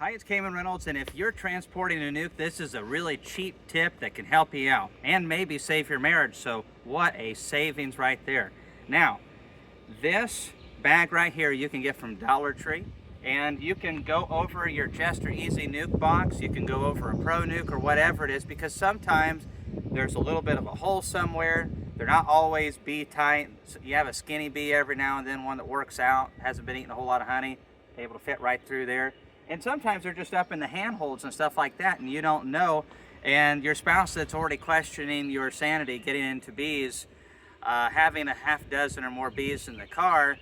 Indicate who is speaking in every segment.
Speaker 1: Hi, it's Cayman Reynolds, and if you're transporting a nuke, this is a really cheap tip that can help you out and maybe save your marriage. So what a savings right there. Now, this bag right here you can get from Dollar Tree, and you can go over your Jester Easy nuke box. You can go over a Pro nuke or whatever it is, because sometimes there's a little bit of a hole somewhere. They're not always bee tight. So you have a skinny bee every now and then, one that works out, hasn't been eating a whole lot of honey, able to fit right through there. And sometimes they're just up in the handholds and stuff like that, and you don't know. And your spouse that's already questioning your sanity getting into bees, having a half dozen or more bees in the car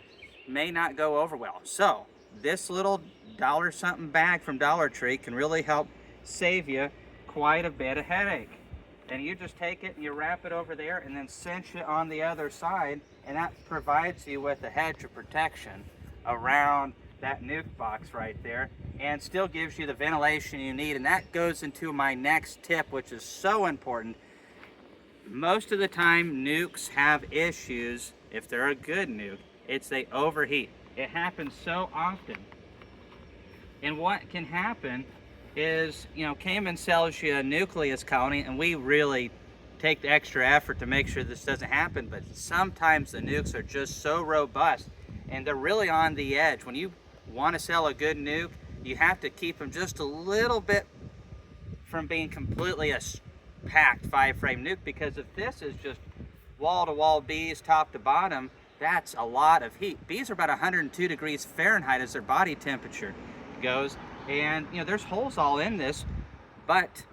Speaker 1: may not go over well. So this little dollar something bag from Dollar Tree can really help save you quite a bit of headache. And you just take it and you wrap it over there and then cinch it on the other side, and that provides you with a hedge of protection around that nuke box right there, and still gives you the ventilation you need. And that goes into my next tip, which is so important. Most of the time nukes have issues. If they're a good nuke, it's they overheat. It happens so often. And what can happen is, you know, Cayman sells you a nucleus colony, and we really take the extra effort to make sure this doesn't happen. But sometimes the nukes are just so robust and they're really on the edge. When you want to sell a good nuke, you have to keep them just a little bit from being completely a packed 5-frame nuke, because if this is just wall-to-wall bees top to bottom, that's a lot of heat. Bees are about 102 degrees Fahrenheit as their body temperature goes, and you know there's holes all in this. But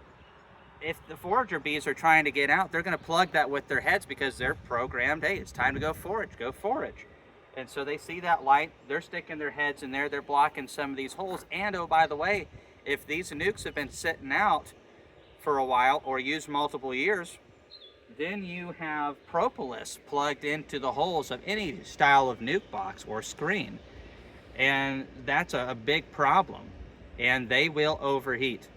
Speaker 1: if the forager bees are trying to get out, they're going to plug that with their heads, because they're programmed, hey, it's time to go forage, go forage. And so they see that light, they're sticking their heads in there, they're blocking some of these holes. And oh, by the way, if these nukes have been sitting out for a while or used multiple years, then you have propolis plugged into the holes of any style of nuke box or screen. And that's a big problem, and they will overheat.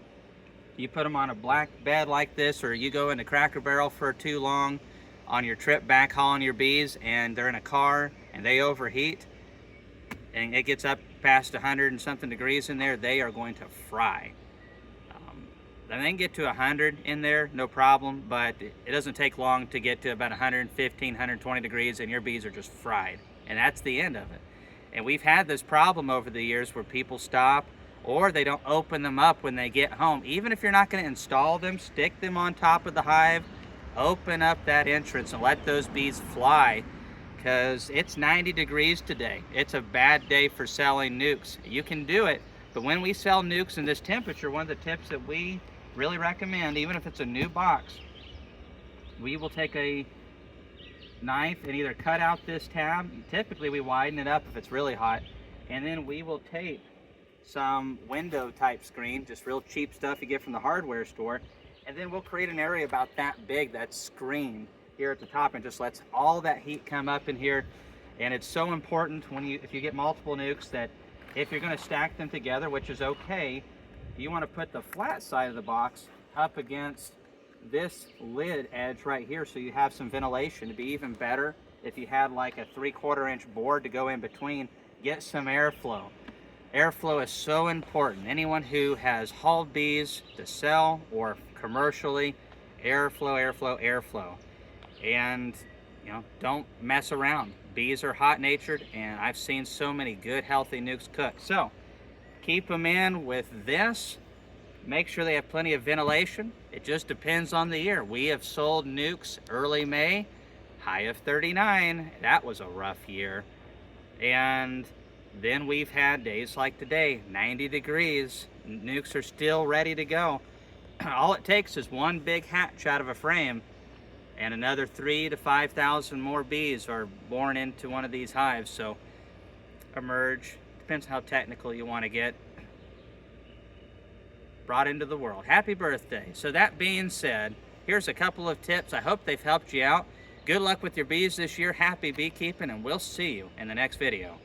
Speaker 1: You put them on a black bed like this, or you go into Cracker Barrel for too long on your trip back hauling your bees, and they're in a car and they overheat and it gets up past 100 and something degrees in there, they are going to fry. They can get to 100 in there, no problem, but it doesn't take long to get to about 115, 120 degrees, and your bees are just fried, and that's the end of it. And we've had this problem over the years where people stop, or they don't open them up when they get home. Even if you're not going to install them, stick them on top of the hive, open up that entrance and let those bees fly, because it's 90 degrees today. It's a bad day for selling nukes. You can do it, but when we sell nukes in this temperature, one of the tips that we really recommend, even if it's a new box, we will take a knife and either cut out this tab. Typically we widen it up if it's really hot, and then we will tape some window type screen, just real cheap stuff you get from the hardware store, and then we'll create an area about that big, that screen here at the top, and just lets all that heat come up in here. And it's so important if you get multiple nukes, that if you're going to stack them together, which is okay, you want to put the flat side of the box up against this lid edge right here, so you have some ventilation. To be even better if you had like a 3/4 inch board to go in between, get some airflow. Airflow is so important. Anyone who has hauled bees to sell or commercially, airflow, airflow, airflow. And you know, don't mess around. Bees are hot natured, and I've seen so many good healthy nukes cook. So keep them in with this. Make sure they have plenty of ventilation. It just depends on the year. We have sold nukes early May, high of 39. That was a rough year. And then we've had days like today, 90 degrees. Nukes are still ready to go. All it takes is one big hatch out of a frame, and another 3,000 to 5,000 more bees are born into one of these hives. So emerge, depends how technical you want to get, brought into the world. Happy birthday. So that being said, here's a couple of tips. I hope they've helped you out. Good luck with your bees this year. Happy beekeeping, and we'll see you in the next video.